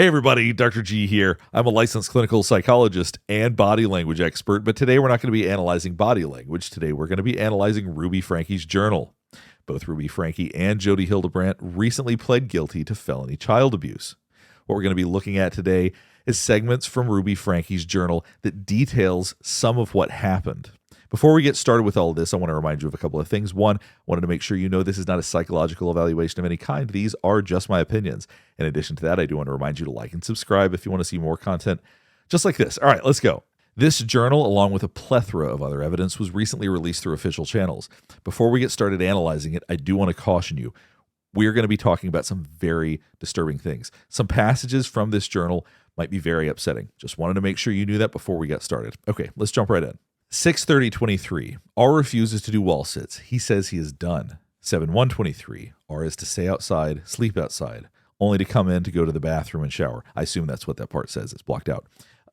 Hey everybody, Dr. G here. I'm a licensed clinical psychologist and body language expert, but today we're not going to be analyzing body language. Today we're going to be analyzing Ruby Franke's journal. Both Ruby Franke and Jodi Hildebrandt recently pled guilty to felony child abuse. What we're going to be looking at today is segments from Ruby Franke's journal that details some of what happened. Before we get started with all of this, I want to remind you of a couple of things. One, I wanted to make sure you know this is not a psychological evaluation of any kind. These are just my opinions. In addition to that, I do want to remind you to like and subscribe if you want to see more content just like this. All right, let's go. This journal, along with a plethora of other evidence, was recently released through official channels. Before we get started analyzing it, I do want to caution you. We're going to be talking about some very disturbing things. Some passages from this journal might be very upsetting. Just wanted to make sure you knew that before we got started. Okay, let's jump right in. 6:30:23, R refuses to do wall sits. He says he is done. 7:1:23, R is to stay outside, sleep outside, only to come in to go to the bathroom and shower. I assume that's what that part says. It's blocked out.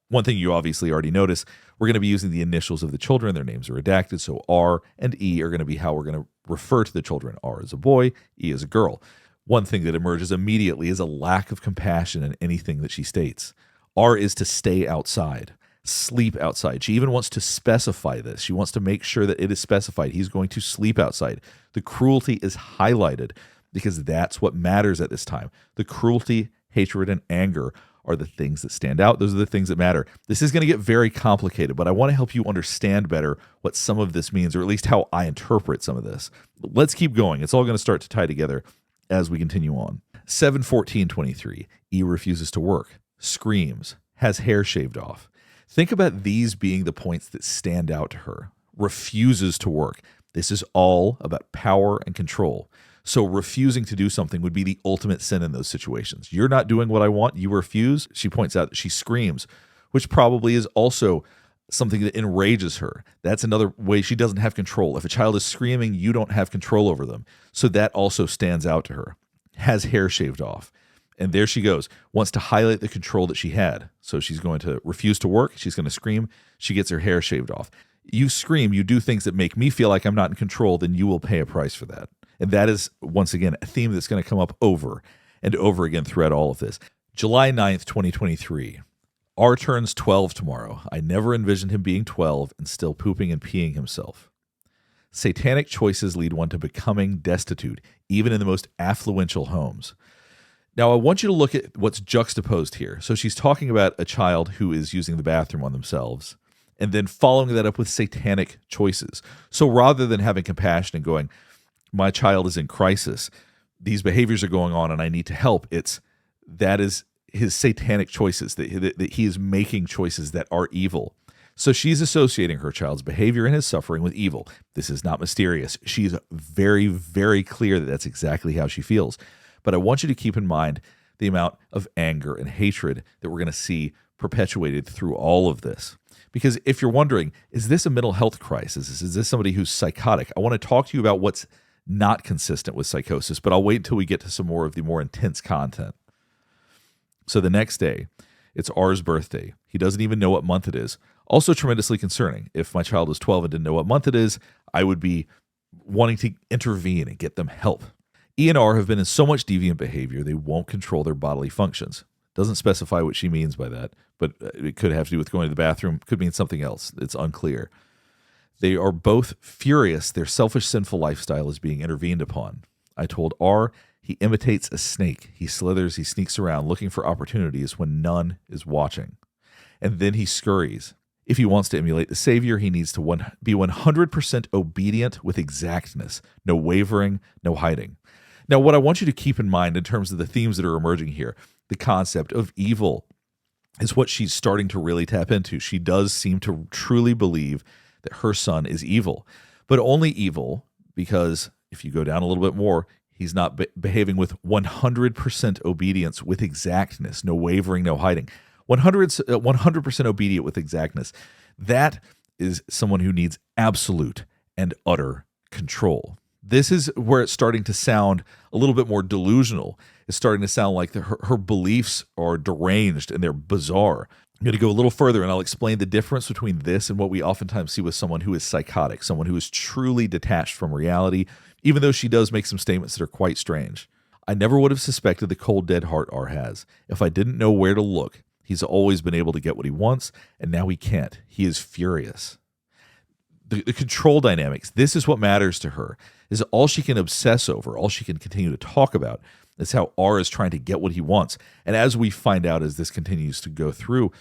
One thing you obviously already noticed, we're going to be using the initials of the children. Their names are redacted, so R and E are going to be how we're going to refer to the children. R is a boy, E is a girl. One thing that emerges immediately is a lack of compassion in anything that she states. R is to stay outside. Sleep outside. She even wants to specify this. She wants to make sure that it is specified. He's going to sleep outside. The cruelty is highlighted because that's what matters at this time. The cruelty, hatred, and anger are the things that stand out. Those are the things that matter. This is going to get very complicated, but I want to help you understand better what some of this means, or at least how I interpret some of this. Let's keep going. It's all going to start to tie together as we continue on. 7:14:23. E refuses to work, screams, has hair shaved off. Think about these being the points that stand out to her. Refuses to work. This is all about power and control. So refusing to do something would be the ultimate sin in those situations. You're not doing what I want. You refuse. She points out that she screams, which probably is also something that enrages her. That's another way she doesn't have control. If a child is screaming, you don't have control over them. So that also stands out to her. Has hair shaved off. And there she goes, wants to highlight the control that she had. So she's going to refuse to work. She's going to scream. She gets her hair shaved off. You scream, you do things that make me feel like I'm not in control, then you will pay a price for that. And that is, once again, a theme that's going to come up over and over again throughout all of this. July 9th, 2023. R turns 12 tomorrow. I never envisioned him being 12 and still pooping and peeing himself. Satanic choices lead one to becoming destitute, even in the most affluential homes. Now, I want you to look at what's juxtaposed here. So she's talking about a child who is using the bathroom on themselves, and then following that up with satanic choices. So rather than having compassion and going, my child is in crisis, these behaviors are going on and I need to help, that is his satanic choices, that he is making choices that are evil. So she's associating her child's behavior and his suffering with evil. This is not mysterious. She's very, very clear that that's exactly how she feels. But I want you to keep in mind the amount of anger and hatred that we're going to see perpetuated through all of this. Because if you're wondering, is this a mental health crisis? Is this somebody who's psychotic? I want to talk to you about what's not consistent with psychosis, but I'll wait until we get to some more of the more intense content. So the next day, it's R's birthday. He doesn't even know what month it is. Also tremendously concerning. If my child was 12 and didn't know what month it is, I would be wanting to intervene and get them help. E and R have been in so much deviant behavior, they won't control their bodily functions. Doesn't specify what she means by that, but it could have to do with going to the bathroom, could mean something else. It's unclear. They are both furious their selfish, sinful lifestyle is being intervened upon. I told R he imitates a snake. He slithers, he sneaks around looking for opportunities when none is watching. And then he scurries. If he wants to emulate the Savior, he needs to be 100% obedient with exactness. No wavering, no hiding. Now, what I want you to keep in mind in terms of the themes that are emerging here, the concept of evil is what she's starting to really tap into. She does seem to truly believe that her son is evil, but only evil because if you go down a little bit more, he's not behaving with 100% obedience with exactness, no wavering, no hiding. 100% obedient with exactness. That is someone who needs absolute and utter control. This is where it's starting to sound a little bit more delusional. It's starting to sound like her beliefs are deranged and they're bizarre. I'm going to go a little further and I'll explain the difference between this and what we oftentimes see with someone who is psychotic, someone who is truly detached from reality, even though she does make some statements that are quite strange. I never would have suspected the cold, dead heart R has. If I didn't know where to look, he's always been able to get what he wants, and now he can't. He is furious. The control dynamics, this is what matters to her, is all she can obsess over, all she can continue to talk about. Is how R is trying to get what he wants. And as we find out as this continues to go through,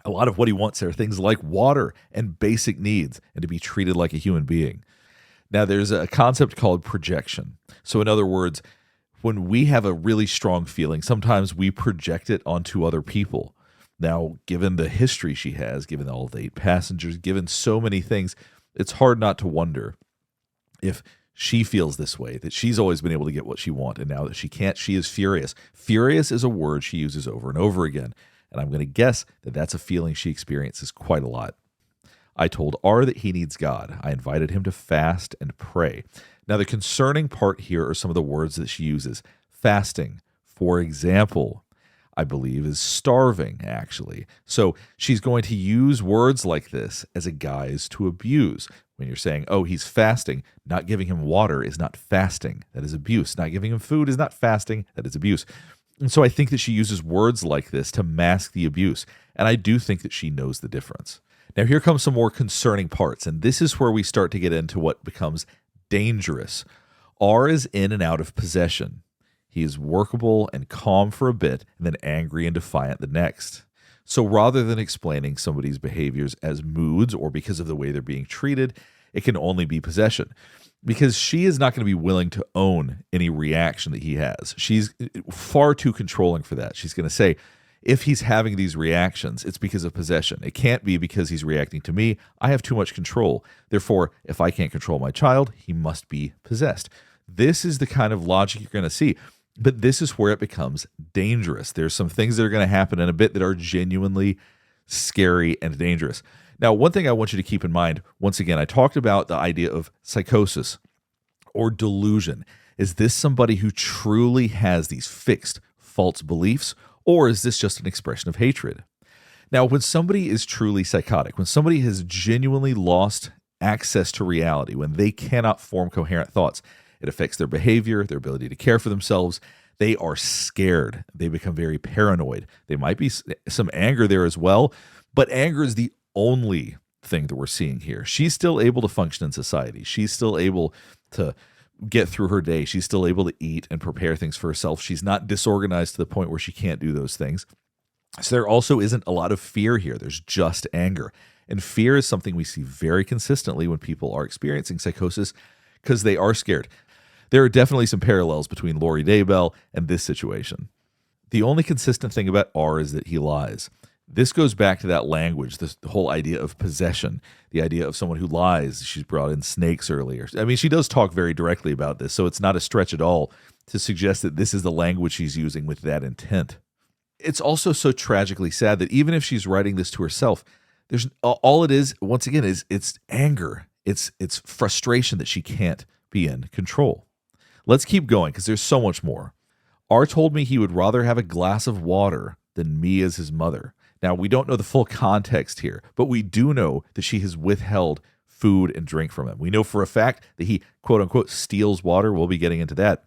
a lot of what he wants are things like water and basic needs and to be treated like a human being. Now, there's a concept called projection. So in other words, when we have a really strong feeling, sometimes we project it onto other people. Now, given the history she has, given all of the 8 passengers, given so many things, it's hard not to wonder if she feels this way, that she's always been able to get what she wants, and now that she can't, she is furious. Furious is a word she uses over and over again, and I'm going to guess that that's a feeling she experiences quite a lot. I told R that he needs God. I invited him to fast and pray. Now, the concerning part here are some of the words that she uses. Fasting, for example, I believe is starving, actually. So she's going to use words like this as a guise to abuse. When you're saying, oh, he's fasting, not giving him water is not fasting. That is abuse. Not giving him food is not fasting. That is abuse. And so I think that she uses words like this to mask the abuse. And I do think that she knows the difference. Now, here comes some more concerning parts. And this is where we start to get into what becomes dangerous. R is in and out of possession. He is workable and calm for a bit, and then angry and defiant the next. So rather than explaining somebody's behaviors as moods or because of the way they're being treated, it can only be possession. Because she is not going to be willing to own any reaction that he has. She's far too controlling for that. She's going to say, if he's having these reactions, it's because of possession. It can't be because he's reacting to me. I have too much control. Therefore, if I can't control my child, he must be possessed. This is the kind of logic you're going to see. But this is where it becomes dangerous. There's some things that are going to happen in a bit that are genuinely scary and dangerous. Now, one thing I want you to keep in mind, once again, I talked about the idea of psychosis or delusion. Is this somebody who truly has these fixed false beliefs, or is this just an expression of hatred? Now, when somebody is truly psychotic, when somebody has genuinely lost access to reality, when they cannot form coherent thoughts, it affects their behavior, their ability to care for themselves. They are scared. They become very paranoid. There might be some anger there as well, but anger is the only thing that we're seeing here. She's still able to function in society. She's still able to get through her day. She's still able to eat and prepare things for herself. She's not disorganized to the point where she can't do those things. So there also isn't a lot of fear here. There's just anger. And fear is something we see very consistently when people are experiencing psychosis because they are scared. There are definitely some parallels between Vallow-Daybell and this situation. The only consistent thing about R is that he lies. This goes back to that language, the whole idea of possession, the idea of someone who lies. She's brought in snakes earlier. I mean, she does talk very directly about this, so it's not a stretch at all to suggest that this is the language she's using with that intent. It's also so tragically sad that even if she's writing this to herself, there's all it is, once again, is it's anger. It's frustration that she can't be in control. Let's keep going because there's so much more. R told me he would rather have a glass of water than me as his mother. Now, we don't know the full context here, but we do know that she has withheld food and drink from him. We know for a fact that he, quote unquote, steals water. We'll be getting into that.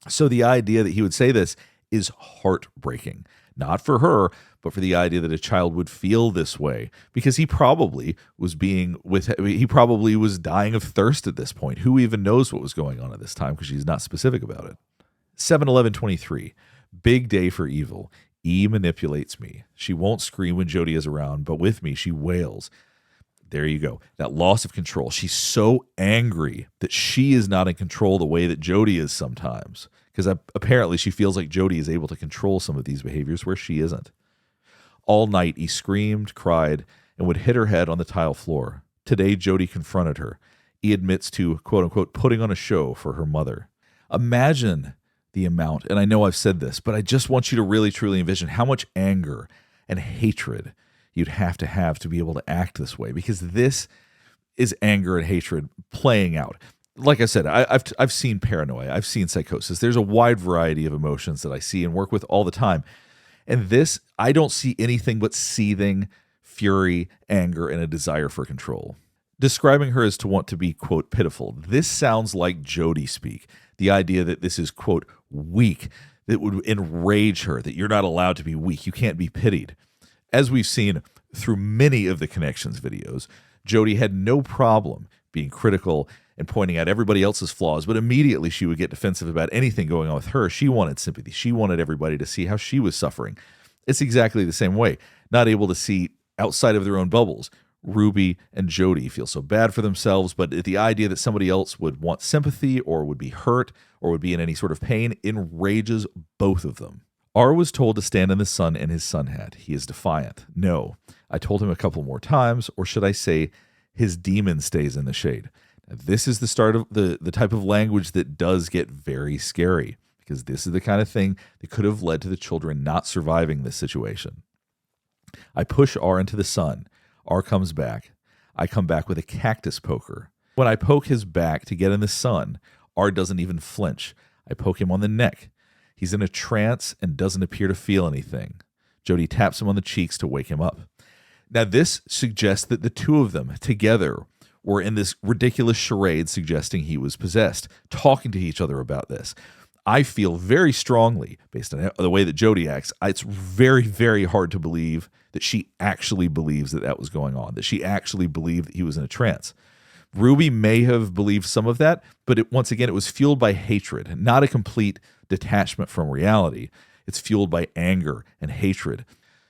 So the idea that he would say this is heartbreaking, not for her, but for the idea that a child would feel this way, because he probably was dying of thirst at this point. Who even knows what was going on at this time, because she's not specific about it. 7-11-23, big day for evil. E manipulates me. She won't scream when Jody is around, but with me, she wails. There you go. That loss of control. She's so angry that she is not in control the way that Jody is sometimes, because apparently she feels like Jody is able to control some of these behaviors where she isn't. All night, he screamed, cried, and would hit her head on the tile floor. Today, Jody confronted her. He admits to, quote unquote, putting on a show for her mother. Imagine the amount, and I know I've said this, but I just want you to really truly envision how much anger and hatred you'd have to be able to act this way, because this is anger and hatred playing out. Like I said, I've seen paranoia, I've seen psychosis. There's a wide variety of emotions that I see and work with all the time. And this, I don't see anything but seething fury, anger, and a desire for control. describing her as to want to be, quote, pitiful. This sounds like Jody speak. The idea that this is, quote, weak, that would enrage her, that you're not allowed to be weak. You can't be pitied. As we've seen through many of the Connections videos, Jody had no problem being critical and pointing out everybody else's flaws, but immediately she would get defensive about anything going on with her. She wanted sympathy. She wanted everybody to see how she was suffering. It's exactly the same way. Not able to see outside of their own bubbles. Ruby and Jody feel so bad for themselves, but the idea that somebody else would want sympathy or would be hurt or would be in any sort of pain enrages both of them. R was told to stand in the sun in his sun hat. He is defiant. No. I told him a couple more times, or should I say, his demon stays in the shade. Now, this is the start of the type of language that does get very scary, because this is the kind of thing that could have led to the children not surviving this situation. I push R into the sun. R comes back. I come back with a cactus poker. When I poke his back to get in the sun, R doesn't even flinch. I poke him on the neck. He's in a trance and doesn't appear to feel anything. Jody taps him on the cheeks to wake him up. Now, this suggests that the two of them together were in this ridiculous charade suggesting he was possessed, talking to each other about this. I feel very strongly, based on the way that Jody acts, it's very, very hard to believe that she actually believes that that was going on, that she actually believed that he was in a trance. Ruby may have believed some of that, but once again, it was fueled by hatred, not a complete detachment from reality. It's fueled by anger and hatred.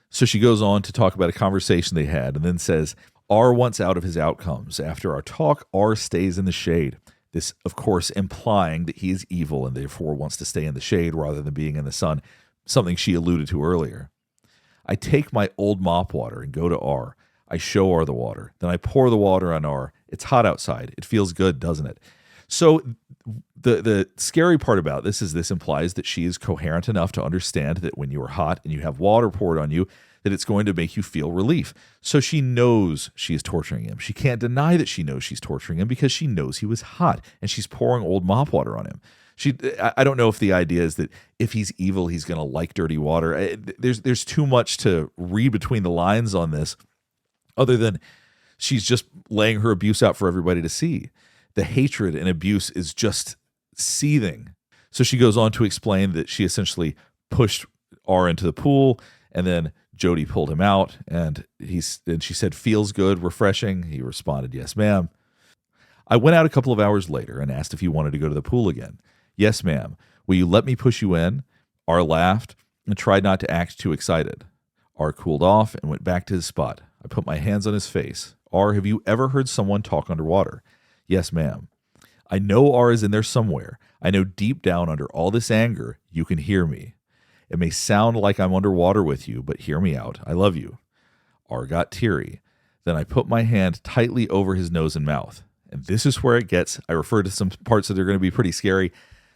So she goes on to talk about a conversation they had and then says, R wants out of his outcomes. After our talk, R stays in the shade. This, of course, implying that he is evil and therefore wants to stay in the shade rather than being in the sun, something she alluded to earlier. I take my old mop water and go to R. I show R the water. Then I pour the water on R. It's hot outside. It feels good, doesn't it? So the scary part about this is this implies that she is coherent enough to understand that when you are hot and you have water poured on you, that it's going to make you feel relief. So she knows she is torturing him. She can't deny that she knows she's torturing him because she knows he was hot and she's pouring old mop water on him. I don't know if the idea is that if he's evil, he's going to like dirty water. There's too much to read between the lines on this, other than she's just laying her abuse out for everybody to see. The hatred and abuse is just seething. So she goes on to explain that she essentially pushed R into the pool, and then Jody pulled him out, and she said, "Feels good, refreshing." He responded, "Yes, ma'am." I went out a couple of hours later and asked if he wanted to go to the pool again. "Yes, ma'am. Will you let me push you in?" R laughed and tried not to act too excited. R cooled off and went back to his spot. I put my hands on his face. "R, have you ever heard someone talk underwater?" "Yes, ma'am." "I know R is in there somewhere. I know deep down under all this anger, you can hear me. It may sound like I'm underwater with you, but hear me out. I love you." R got teary. Then I put my hand tightly over his nose and mouth. And this is where it gets, I refer to some parts that are going to be pretty scary.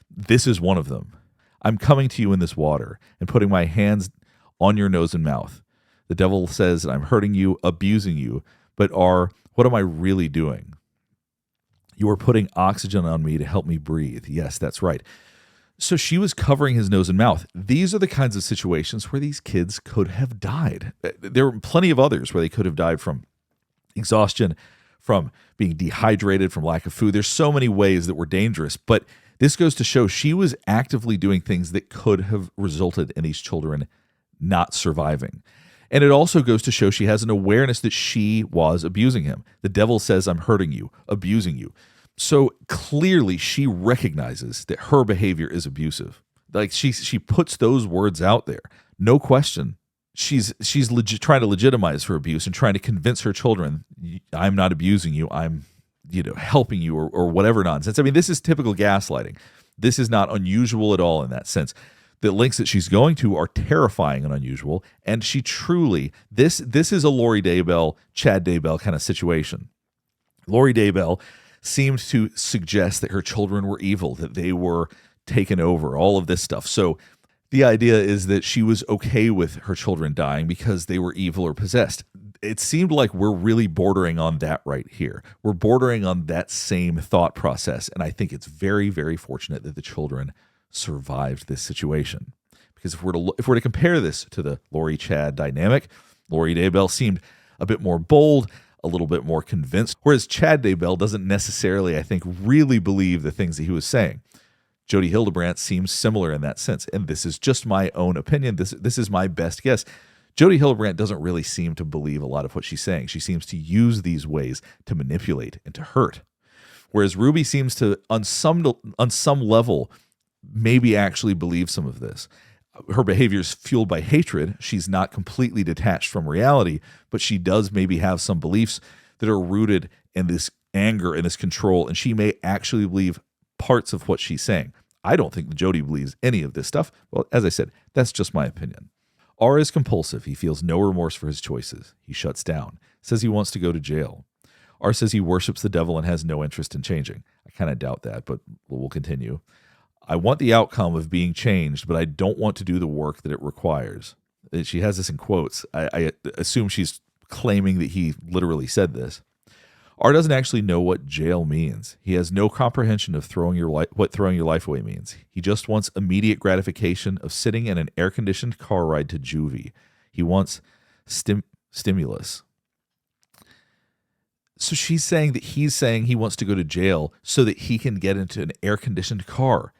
This is one of them. "I'm coming to you in this water and putting my hands on your nose and mouth. The devil says that I'm hurting you, abusing you, but R, what am I really doing? You are putting oxygen on me to help me breathe." Yes, that's right. So she was covering his nose and mouth. These are the kinds of situations where these kids could have died. There were plenty of others where they could have died from exhaustion, from being dehydrated, from lack of food. There's so many ways that were dangerous, but this goes to show she was actively doing things that could have resulted in these children not surviving. And it also goes to show she has an awareness that she was abusing him. The devil says, "I'm hurting you, abusing you." So clearly she recognizes that her behavior is abusive. Like she puts those words out there. No question. She's trying to legitimize her abuse and trying to convince her children, "I'm not abusing you. I'm helping you," or whatever nonsense. I mean, this is typical gaslighting. This is not unusual at all in that sense. The links that she's going to are terrifying and unusual, and she truly, this is a Vallow-Daybell, Chad Daybell kind of situation. Vallow-Daybell seemed to suggest that her children were evil, that they were taken over, all of this stuff. So the idea is that she was okay with her children dying because they were evil or possessed. It seemed like we're really bordering on that right here. We're bordering on that same thought process, and I think it's very, very fortunate that the children survived this situation. Because if we're to compare this to the Lori-Chad dynamic, Vallow-Daybell seemed a bit more bold, a little bit more convinced, whereas Chad Daybell doesn't necessarily, I think, really believe the things that he was saying. Jody Hildebrandt seems similar in that sense, and this is just my own opinion. This is my best guess. Jody Hildebrandt doesn't really seem to believe a lot of what she's saying. She seems to use these ways to manipulate and to hurt, whereas Ruby seems to, on some level, maybe actually believe some of this. Her behavior is fueled by hatred. She's not completely detached from reality, but she does maybe have some beliefs that are rooted in this anger and this control, and she may actually believe parts of what she's saying. I don't think Jody believes any of this stuff. Well, as I said, that's just my opinion. R is compulsive. He feels no remorse for his choices. He shuts down, says he wants to go to jail. R says he worships the devil and has no interest in changing. I kind of doubt that, but we'll continue. I want the outcome of being changed, but I don't want to do the work that it requires. She has this in quotes. I assume she's claiming that he literally said this. R doesn't actually know what jail means. He has no comprehension of what throwing your life away means. He just wants immediate gratification of sitting in an air-conditioned car ride to juvie. He wants stimulus. So she's saying that he's saying he wants to go to jail so that he can get into an air-conditioned car.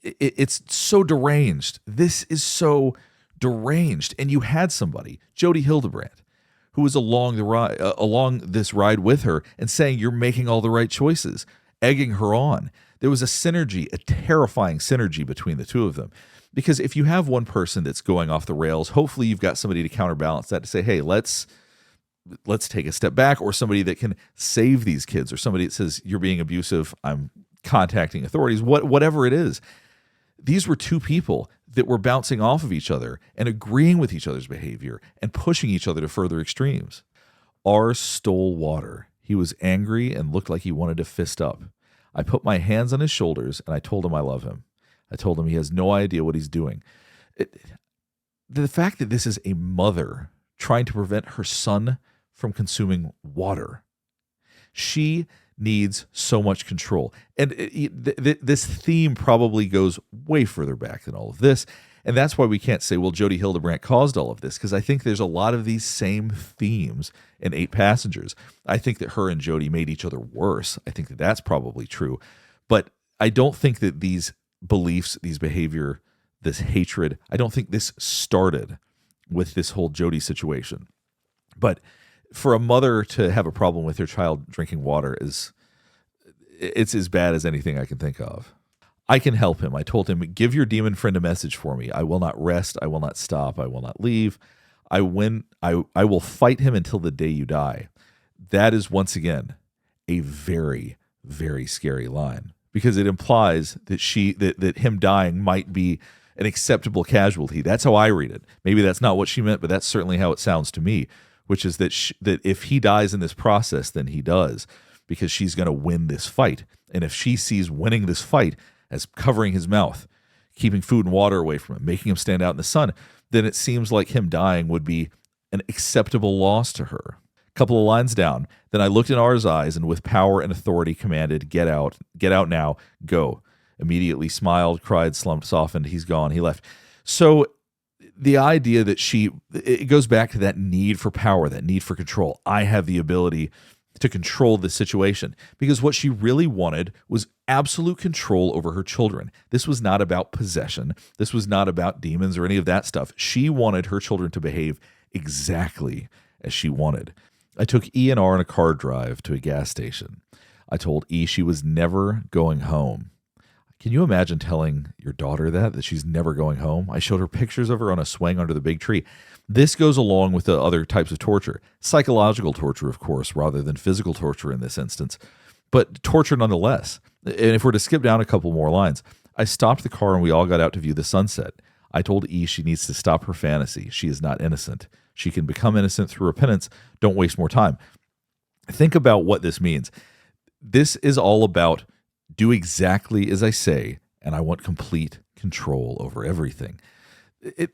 It's so deranged. This is so deranged. And you had somebody, Jody Hildebrandt, who was along this ride with her and saying, you're making all the right choices, egging her on. There was a synergy, a terrifying synergy between the two of them. Because if you have one person that's going off the rails, hopefully you've got somebody to counterbalance that, to say, hey, let's take a step back, or somebody that can save these kids, or somebody that says, you're being abusive, I'm contacting authorities, whatever it is. These were two people that were bouncing off of each other and agreeing with each other's behavior and pushing each other to further extremes. R stole water. He was angry and looked like he wanted to fist up. I put my hands on his shoulders and I told him I love him. I told him he has no idea what he's doing. The fact that this is a mother trying to prevent her son from consuming water. She needs so much control. And this theme probably goes way further back than all of this. And that's why we can't say, well, Jody Hildebrandt caused all of this, because I think there's a lot of these same themes in 8 Passengers. I think that her and Jody made each other worse. I think that that's probably true. But I don't think that these beliefs, these behavior, this hatred, I don't think this started with this whole Jody situation. But for a mother to have a problem with her child drinking water it's as bad as anything I can think of. I can help him. I told him, give your demon friend a message for me. I will not rest. I will not stop. I will not leave. I will fight him until the day you die. That is, once again, a very, very scary line, because it implies that him dying might be an acceptable casualty. That's how I read it. Maybe that's not what she meant, but that's certainly how it sounds to me, which is that if he dies in this process, then he does, because she's going to win this fight. And if she sees winning this fight as covering his mouth, keeping food and water away from him, making him stand out in the sun, then it seems like him dying would be an acceptable loss to her. A couple of lines down, then I looked in R's eyes and with power and authority commanded, get out now, go. Immediately smiled, cried, slumped, softened, he's gone, he left. So the idea that it goes back to that need for power, that need for control. I have the ability to control the situation, because what she really wanted was absolute control over her children. This was not about possession. This was not about demons or any of that stuff. She wanted her children to behave exactly as she wanted. I took E and R on a car drive to a gas station. I told E she was never going home. Can you imagine telling your daughter that she's never going home? I showed her pictures of her on a swing under the big tree. This goes along with the other types of torture. Psychological torture, of course, rather than physical torture in this instance, but torture nonetheless. And if we're to skip down a couple more lines, I stopped the car and we all got out to view the sunset. I told E she needs to stop her fantasy. She is not innocent. She can become innocent through repentance. Don't waste more time. Think about what this means. This is all about do exactly as I say, and I want complete control over everything.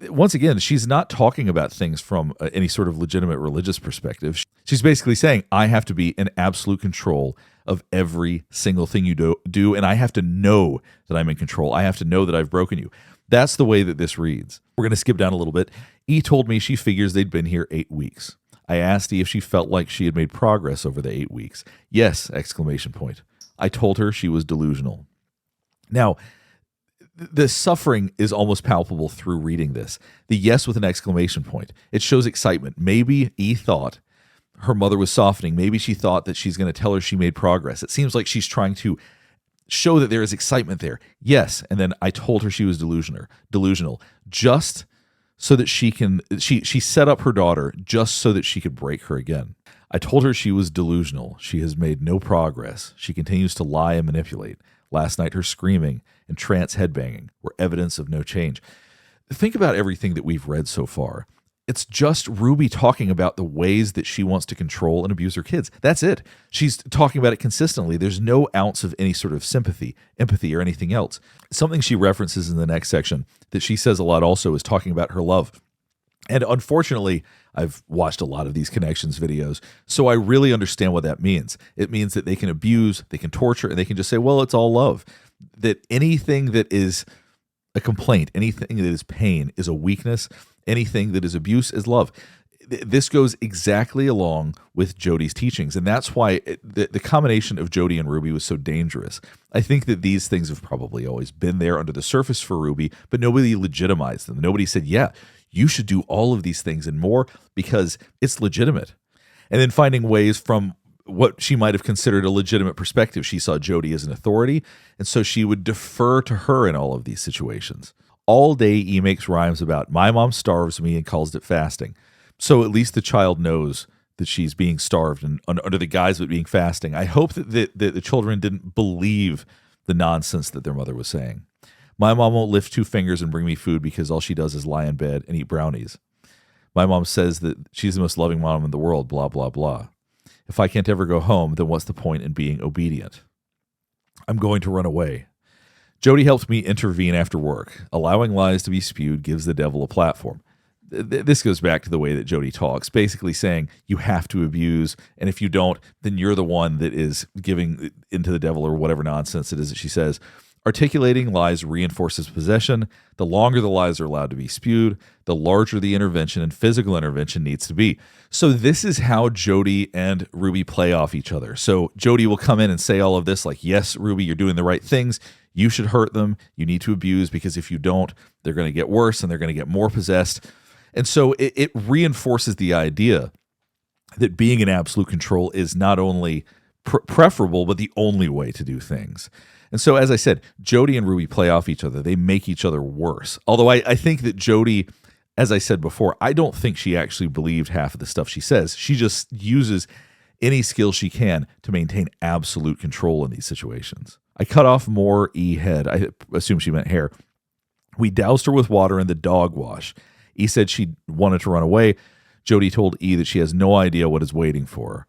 Once again, she's not talking about things from any sort of legitimate religious perspective. She's basically saying, I have to be in absolute control of every single thing you do, and I have to know that I'm in control. I have to know that I've broken you. That's the way that this reads. We're going to skip down a little bit. E told me she figures they'd been here 8 weeks. I asked E if she felt like she had made progress over the 8 weeks. Yes! Exclamation point. I told her she was delusional. Now, the suffering is almost palpable through reading this. The yes with an exclamation point. It shows excitement. Maybe E thought her mother was softening. Maybe she thought that she's going to tell her she made progress. It seems like she's trying to show that there is excitement there. Yes, and then I told her she was delusional, just so that she set up her daughter just so that she could break her again. I told her she was delusional. She has made no progress. She continues to lie and manipulate. Last night, her screaming and trance headbanging were evidence of no change. Think about everything that we've read so far. It's just Ruby talking about the ways that she wants to control and abuse her kids. That's it. She's talking about it consistently. There's no ounce of any sort of sympathy, empathy, or anything else. Something she references in the next section that she says a lot also is talking about her love. And unfortunately, I've watched a lot of these connections videos, so I really understand what that means. It means that they can abuse, they can torture, and they can just say, well, it's all love. That anything that is a complaint, anything that is pain is a weakness. Anything that is abuse is love. This goes exactly along with Jodi's teachings, and that's why the combination of Jodi and Ruby was so dangerous. I think that these things have probably always been there under the surface for Ruby, but nobody legitimized them. Nobody said, yeah, you should do all of these things and more because it's legitimate. And then finding ways from what she might have considered a legitimate perspective. She saw Jodi as an authority, and so she would defer to her in all of these situations. All day, E makes rhymes about, my mom starves me and calls it fasting. So at least the child knows that she's being starved and under the guise of it being fasting. I hope that the children didn't believe the nonsense that their mother was saying. My mom won't lift 2 fingers and bring me food because all she does is lie in bed and eat brownies. My mom says that she's the most loving mom in the world, blah, blah, blah. If I can't ever go home, then what's the point in being obedient? I'm going to run away. Jodi helped me intervene after work. Allowing lies to be spewed gives the devil a platform. This goes back to the way that Jodi talks, basically saying you have to abuse, and if you don't, then you're the one that is giving into the devil or whatever nonsense it is that she says. Articulating lies reinforces possession. The longer the lies are allowed to be spewed, the larger the intervention and physical intervention needs to be. So this is how Jodi and Ruby play off each other. So Jodi will come in and say all of this like, yes, Ruby, you're doing the right things. You should hurt them. You need to abuse because if you don't, they're going to get worse and they're going to get more possessed. And so it reinforces the idea that being in absolute control is not only preferable, but the only way to do things. And so, as I said, Jodi and Ruby play off each other. They make each other worse. Although I think that Jodi, as I said before, I don't think she actually believed half of the stuff she says. She just uses any skill she can to maintain absolute control in these situations. I cut off more E head. I assume she meant hair. We doused her with water in the dog wash. E said she wanted to run away. Jodi told E that she has no idea what is waiting for her.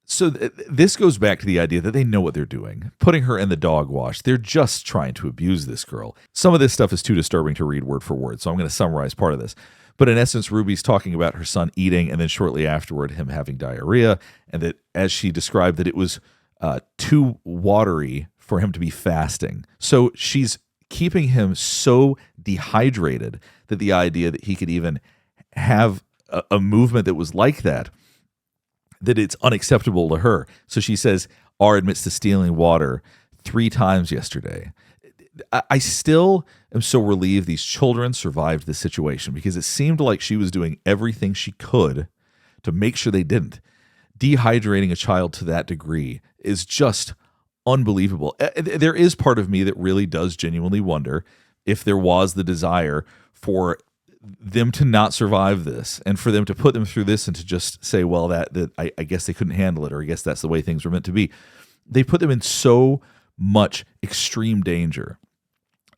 So this goes back to the idea that they know what they're doing. Putting her in the dog wash, they're just trying to abuse this girl. Some of this stuff is too disturbing to read word for word, so I'm going to summarize part of this. But in essence, Ruby's talking about her son eating and then shortly afterward him having diarrhea, and that as she described that it was too watery for him to be fasting. So she's keeping him so dehydrated that the idea that he could even have a movement that was like that it's unacceptable to her. So she says, R admits to stealing water 3 times yesterday. I still am so relieved these children survived this situation because it seemed like she was doing everything she could to make sure they didn't. Dehydrating a child to that degree is just unbelievable. There is part of me that really does genuinely wonder if there was the desire for them to not survive this and for them to put them through this and to just say, well, that I guess they couldn't handle it, or I guess that's the way things were meant to be. They put them in so much extreme danger.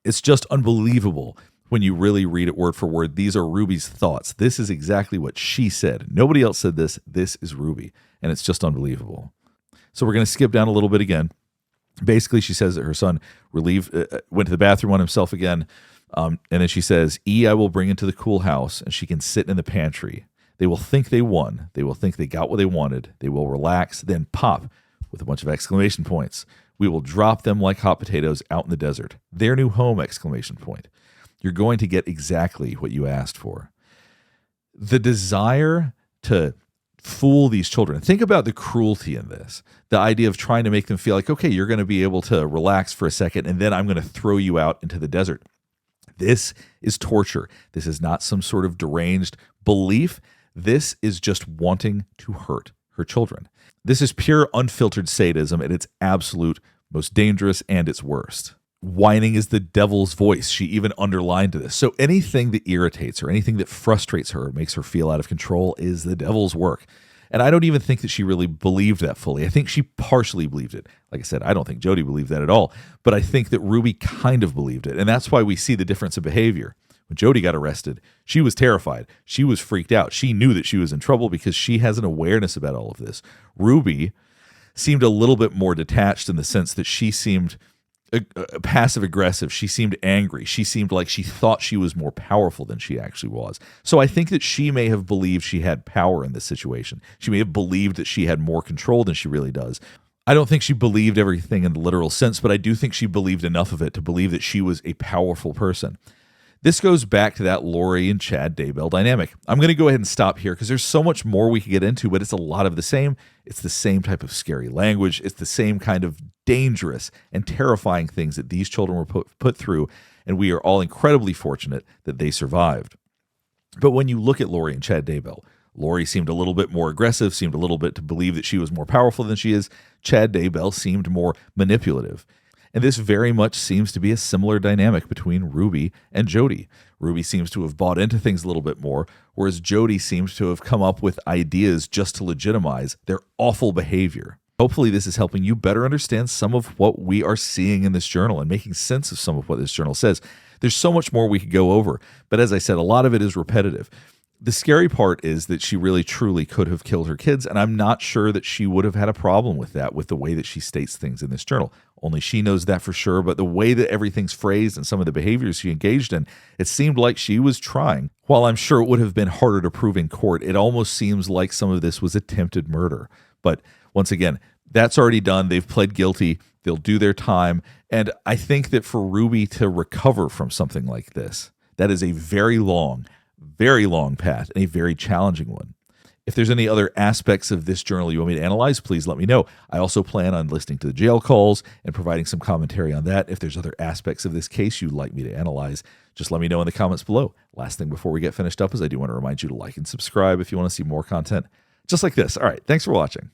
It's just unbelievable when you really read it word for word. These are Ruby's thoughts. This is exactly what she said. Nobody else said this. This is Ruby, and it's just unbelievable. So we're going to skip down a little bit again. Basically, she says that her son went to the bathroom on himself again. And then she says, E, I will bring into the cool house, and she can sit in the pantry. They will think they won. They will think they got what they wanted. They will relax, then pop with a bunch of exclamation points. We will drop them like hot potatoes out in the desert. Their new home, exclamation point. You're going to get exactly what you asked for. The desire to fool these children. Think about the cruelty in this. The idea of trying to make them feel like, okay, you're going to be able to relax for a second, and then I'm going to throw you out into the desert. This is torture. This is not some sort of deranged belief. This is just wanting to hurt her children. This is pure unfiltered sadism at its absolute most dangerous and its worst. Whining is the devil's voice. She even underlined this. So anything that irritates her, anything that frustrates her, makes her feel out of control is the devil's work. And I don't even think that she really believed that fully. I think she partially believed it. Like I said, I don't think Jody believed that at all. But I think that Ruby kind of believed it. And that's why we see the difference in behavior. When Jody got arrested, she was terrified. She was freaked out. She knew that she was in trouble because she has an awareness about all of this. Ruby seemed a little bit more detached in the sense that she seemed passive aggressive. She seemed angry. She seemed like she thought she was more powerful than she actually was. So I think that she may have believed she had power in this situation. She may have believed that she had more control than she really does. I don't think she believed everything in the literal sense, but I do think she believed enough of it to believe that she was a powerful person. This goes back to that Lori and Chad Daybell dynamic. I'm going to go ahead and stop here because there's so much more we could get into, but it's a lot of the same. It's the same type of scary language. It's the same kind of dangerous and terrifying things that these children were put through, and we are all incredibly fortunate that they survived. But when you look at Lori and Chad Daybell, Lori seemed a little bit more aggressive, seemed a little bit to believe that she was more powerful than she is. Chad Daybell seemed more manipulative. And this very much seems to be a similar dynamic between Ruby and Jody. Ruby seems to have bought into things a little bit more, whereas Jody seems to have come up with ideas just to legitimize their awful behavior. Hopefully this is helping you better understand some of what we are seeing in this journal and making sense of some of what this journal says. There's so much more we could go over, but as I said, a lot of it is repetitive. The scary part is that she really truly could have killed her kids, and I'm not sure that she would have had a problem with that with the way that she states things in this journal. Only she knows that for sure, but the way that everything's phrased and some of the behaviors she engaged in, it seemed like she was trying. While I'm sure it would have been harder to prove in court, it almost seems like some of this was attempted murder. But once again, that's already done. They've pled guilty. They'll do their time. And I think that for Ruby to recover from something like this, that is a very long path and a very challenging one. If there's any other aspects of this journal you want me to analyze, please let me know. I also plan on listening to the jail calls and providing some commentary on that. If there's other aspects of this case you'd like me to analyze, just let me know in the comments below. Last thing before we get finished up is I do want to remind you to like and subscribe if you want to see more content just like this. All right, thanks for watching.